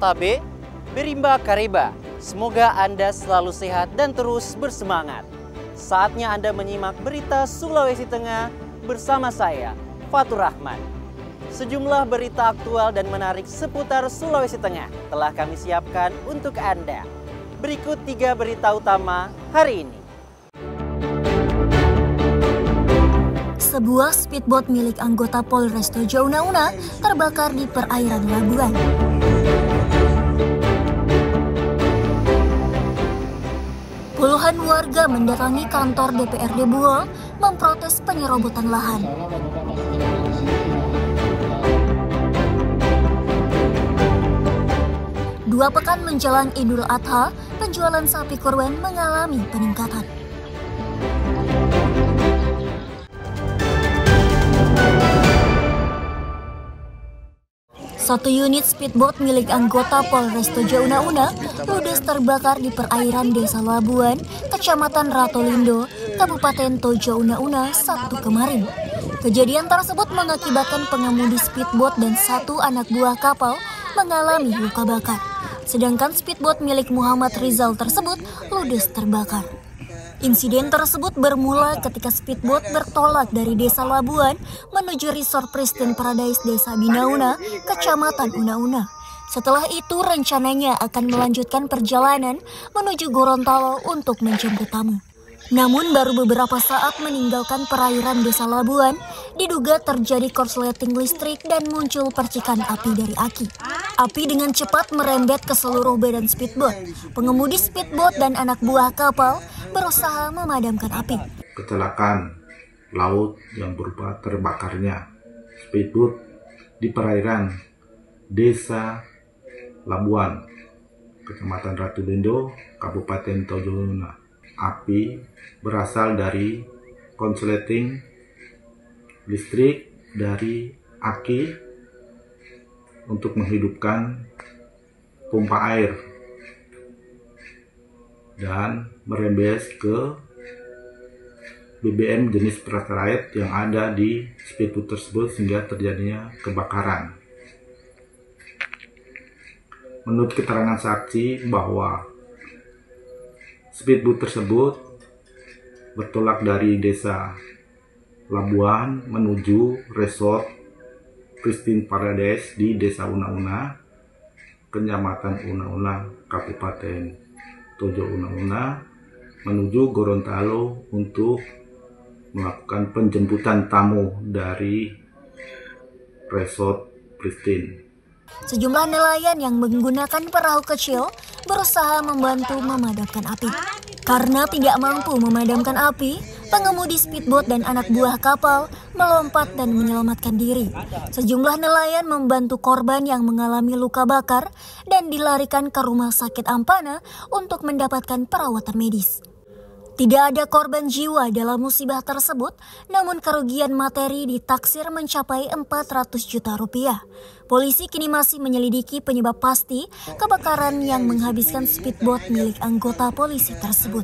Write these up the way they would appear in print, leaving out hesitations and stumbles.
Otabe, Berimba Kareba. Semoga Anda selalu sehat dan terus bersemangat. Saatnya Anda menyimak berita Sulawesi Tengah bersama saya, Fatur Rahman. Sejumlah berita aktual dan menarik seputar Sulawesi Tengah telah kami siapkan untuk Anda. Berikut 3 berita utama hari ini. Sebuah speedboat milik anggota Polres Tojo Una-Una terbakar di perairan Labuan. Puluhan warga mendatangi kantor DPRD Buol memprotes penyerobotan lahan. Dua pekan menjelang Idul Adha, penjualan sapi kurban mengalami peningkatan. Satu unit speedboat milik anggota Polres Tojo Una-Una ludes terbakar di perairan Desa Labuan, Kecamatan Ratolindo, Kabupaten Tojo Una-Una Sabtu kemarin. Kejadian tersebut mengakibatkan pengemudi speedboat dan 1 anak buah kapal mengalami luka bakar. Sedangkan speedboat milik Muhammad Rizal tersebut ludes terbakar. Insiden tersebut bermula ketika speedboat bertolak dari Desa Labuan menuju Resort Pristine Paradise Desa Binauna, Kecamatan Una-Una. Setelah itu rencananya akan melanjutkan perjalanan menuju Gorontalo untuk menjemput tamu. Namun baru beberapa saat meninggalkan perairan Desa Labuan, diduga terjadi korsleting listrik dan muncul percikan api dari aki. Api dengan cepat merembet ke seluruh badan speedboat. Pengemudi speedboat dan anak buah kapal berusaha memadamkan api. Kecelakaan laut yang berupa terbakarnya speedboat di perairan Desa Labuan, Kecamatan Ratolindo, Kabupaten Tojo Una. Api berasal dari konsleting listrik dari aki untuk menghidupkan pompa air dan merembes ke BBM jenis Pertalite yang ada di speedboat tersebut sehingga terjadinya kebakaran. Menurut keterangan saksi bahwa speedboat tersebut bertolak dari Desa Labuan menuju Resort Pristine Paradise di Desa Una-Una, Kecamatan Una-Una, Kabupaten Tojo Una-Una, menuju Gorontalo untuk melakukan penjemputan tamu dari Resort Pristine. Sejumlah nelayan yang menggunakan perahu kecil berusaha membantu memadamkan api. Karena tidak mampu memadamkan api, pengemudi speedboat dan anak buah kapal melompat dan menyelamatkan diri. Sejumlah nelayan membantu korban yang mengalami luka bakar dan dilarikan ke rumah sakit Ampana untuk mendapatkan perawatan medis. Tidak ada korban jiwa dalam musibah tersebut, namun kerugian materi ditaksir mencapai 400 juta rupiah. Polisi kini masih menyelidiki penyebab pasti kebakaran yang menghabiskan speedboat milik anggota polisi tersebut.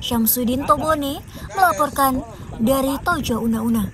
Syamsuddin Tobone melaporkan dari Tojo Una-Una.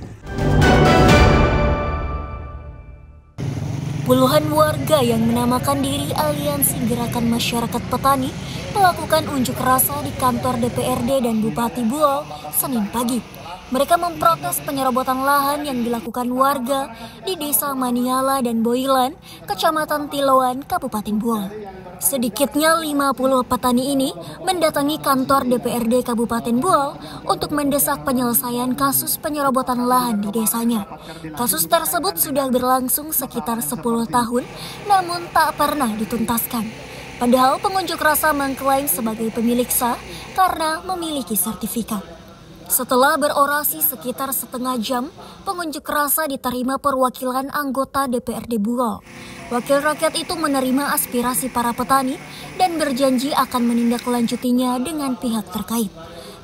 Puluhan warga yang menamakan diri Aliansi Gerakan Masyarakat Petani melakukan unjuk rasa di kantor DPRD dan Bupati Buol Senin pagi. Mereka memprotes penyerobotan lahan yang dilakukan warga di Desa Maniala dan Boilan, Kecamatan Tiloan, Kabupaten Buol. Sedikitnya 50 petani ini mendatangi kantor DPRD Kabupaten Buol untuk mendesak penyelesaian kasus penyerobotan lahan di desanya. Kasus tersebut sudah berlangsung sekitar 10 tahun, namun tak pernah dituntaskan. Padahal pengunjuk rasa mengklaim sebagai pemilik sah karena memiliki sertifikat. Setelah berorasi sekitar setengah jam, pengunjuk rasa diterima perwakilan anggota DPRD Buol. Wakil rakyat itu menerima aspirasi para petani dan berjanji akan menindaklanjutinya dengan pihak terkait.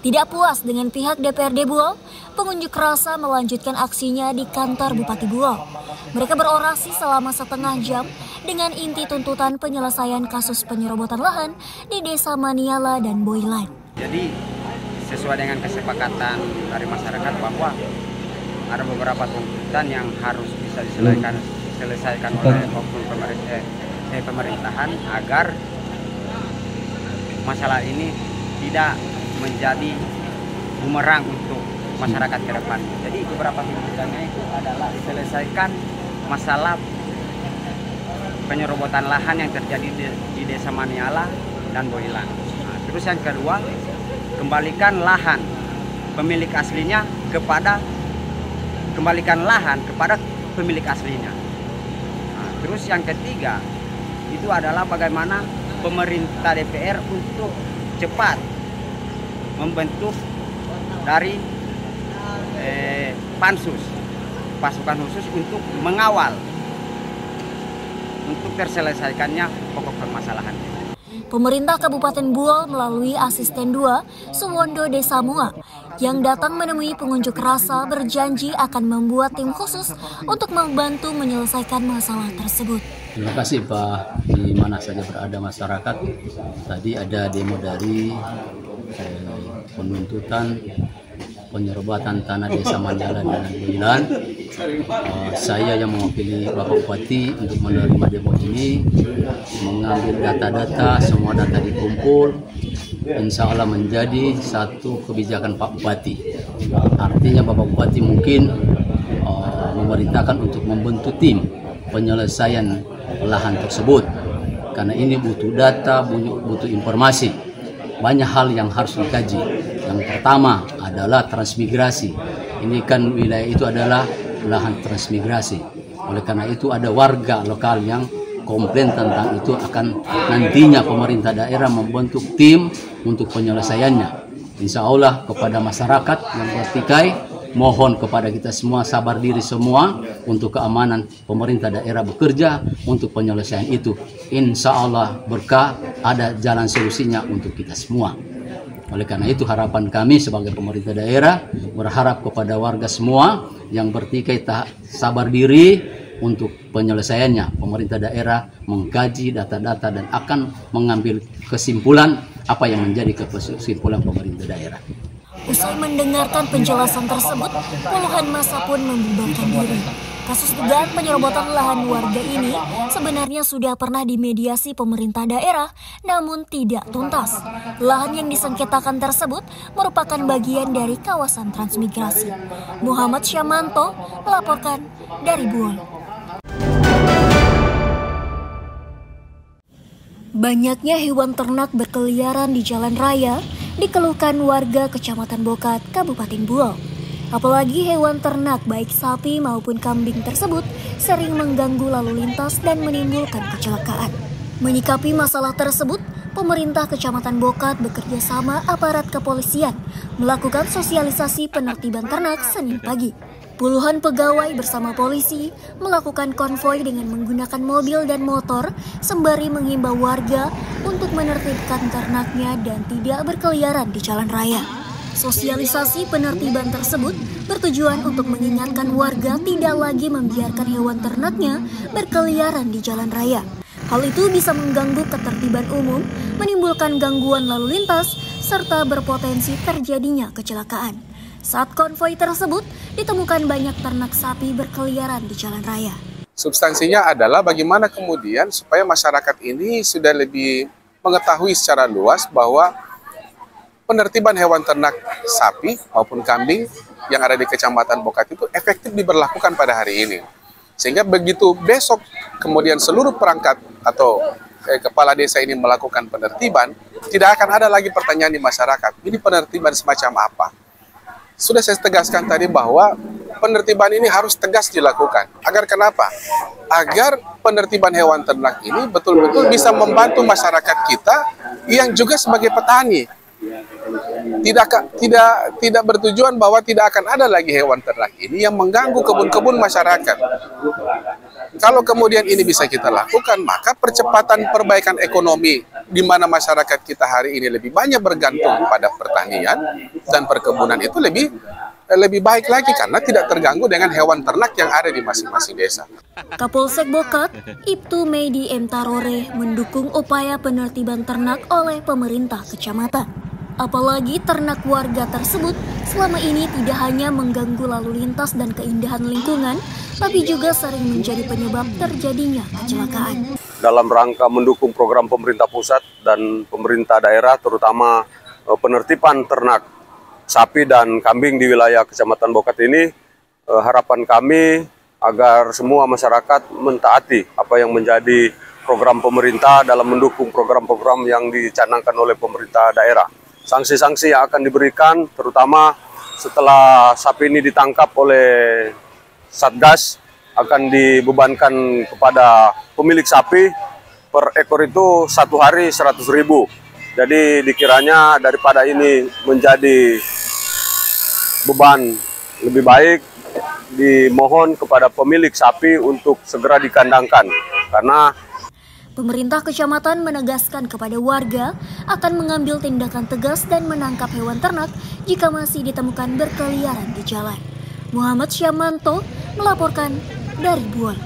Tidak puas dengan pihak DPRD Buol, pengunjuk rasa melanjutkan aksinya di kantor Bupati Buol. Mereka berorasi selama setengah jam dengan inti tuntutan penyelesaian kasus penyerobotan lahan di Desa Maniala dan Boilan. Jadi sesuai dengan kesepakatan dari masyarakat bahwa ada beberapa tuntutan yang harus bisa diselesaikan oleh oknum pemerintah pemerintahan agar masalah ini tidak menjadi bumerang untuk masyarakat ke depan. Jadi beberapa tuntutannya itu adalah selesaikan masalah penyerobotan lahan yang terjadi di Desa Maniala dan Boilan. Nah, terus yang kedua, kembalikan lahan pemilik aslinya. Nah, terus yang ketiga itu adalah bagaimana pemerintah DPR untuk cepat membentuk dari pansus, pasukan khusus untuk mengawal untuk terselesaikannya pokok permasalahan. Pemerintah Kabupaten Buol melalui Asisten 2, Suwondo Desamua, yang datang menemui pengunjuk rasa berjanji akan membuat tim khusus untuk membantu menyelesaikan masalah tersebut. Terima kasih Pak, di mana saja berada masyarakat. Tadi ada demo dari penuntutan penyerobatan tanah Desa Maniala dan Boilan. Saya yang mewakili Bapak Bupati untuk menerima demo ini, mengambil data-data, semua data dikumpul, insya Allah menjadi satu kebijakan Pak Bupati. Artinya Bapak Bupati mungkin memerintahkan untuk membentuk tim penyelesaian lahan tersebut, karena ini butuh data, butuh informasi. Banyak hal yang harus dikaji. Yang pertama adalah transmigrasi. Ini kan wilayah itu adalah lahan transmigrasi. Oleh karena itu ada warga lokal yang komplain tentang itu, akan nantinya pemerintah daerah membentuk tim untuk penyelesaiannya. Insya Allah kepada masyarakat yang bertikai, mohon kepada kita semua sabar diri semua untuk keamanan pemerintah daerah bekerja untuk penyelesaian itu. Insya Allah berkah, ada jalan solusinya untuk kita semua. Oleh karena itu harapan kami sebagai pemerintah daerah berharap kepada warga semua yang bertikai sabar diri untuk penyelesaiannya. Pemerintah daerah mengkaji data-data dan akan mengambil kesimpulan apa yang menjadi kesimpulan pemerintah daerah. Usai mendengarkan penjelasan tersebut, puluhan massa pun membubarkan diri. Kasus dugaan penyerobotan lahan warga ini sebenarnya sudah pernah dimediasi pemerintah daerah, namun tidak tuntas. Lahan yang disengketakan tersebut merupakan bagian dari kawasan transmigrasi. Muhammad Syamanto melaporkan dari Buol. Banyaknya hewan ternak berkeliaran di jalan raya dikeluhkan warga Kecamatan Bokat, Kabupaten Buol. Apalagi hewan ternak baik sapi maupun kambing tersebut sering mengganggu lalu lintas dan menimbulkan kecelakaan. Menyikapi masalah tersebut, pemerintah Kecamatan Bokat bekerja sama aparat kepolisian melakukan sosialisasi penertiban ternak Senin pagi. Puluhan pegawai bersama polisi melakukan konvoi dengan menggunakan mobil dan motor sembari menghimbau warga untuk menertibkan ternaknya dan tidak berkeliaran di jalan raya. Sosialisasi penertiban tersebut bertujuan untuk mengingatkan warga tidak lagi membiarkan hewan ternaknya berkeliaran di jalan raya. Hal itu bisa mengganggu ketertiban umum, menimbulkan gangguan lalu lintas, serta berpotensi terjadinya kecelakaan. Saat konvoi tersebut, ditemukan banyak ternak sapi berkeliaran di jalan raya. Substansinya adalah bagaimana kemudian supaya masyarakat ini sudah lebih mengetahui secara luas bahwa penertiban hewan ternak sapi maupun kambing yang ada di Kecamatan Bokat itu efektif diberlakukan pada hari ini. Sehingga begitu besok kemudian seluruh perangkat atau kepala desa ini melakukan penertiban, tidak akan ada lagi pertanyaan di masyarakat, ini penertiban semacam apa? Sudah saya tegaskan tadi bahwa penertiban ini harus tegas dilakukan. Agar kenapa? Agar penertiban hewan ternak ini betul-betul bisa membantu masyarakat kita yang juga sebagai petani. Tidak bertujuan bahwa tidak akan ada lagi hewan ternak ini yang mengganggu kebun-kebun masyarakat. Kalau kemudian ini bisa kita lakukan, maka percepatan perbaikan ekonomi di mana masyarakat kita hari ini lebih banyak bergantung pada pertanian dan perkebunan itu lebih baik lagi karena tidak terganggu dengan hewan ternak yang ada di masing-masing desa. Kapolsek Bokat, Ibtu Medi M. Tarore mendukung upaya penertiban ternak oleh pemerintah kecamatan. Apalagi ternak warga tersebut selama ini tidak hanya mengganggu lalu lintas dan keindahan lingkungan, tapi juga sering menjadi penyebab terjadinya kecelakaan. dalam rangka mendukung program pemerintah pusat dan pemerintah daerah, terutama penertiban ternak sapi dan kambing di wilayah Kecamatan Bokat ini. Harapan kami agar semua masyarakat mentaati apa yang menjadi program pemerintah dalam mendukung program-program yang dicanangkan oleh pemerintah daerah. Sanksi-sanksi yang akan diberikan, terutama setelah sapi ini ditangkap oleh Satgas, akan dibebankan kepada pemilik sapi per ekor itu 1 hari 100.000. Jadi dikiranya daripada ini menjadi beban, lebih baik dimohon kepada pemilik sapi untuk segera dikandangkan. Karena pemerintah kecamatan menegaskan kepada warga akan mengambil tindakan tegas dan menangkap hewan ternak jika masih ditemukan berkeliaran di jalan. Muhammad Syamanto melaporkan dari Buol.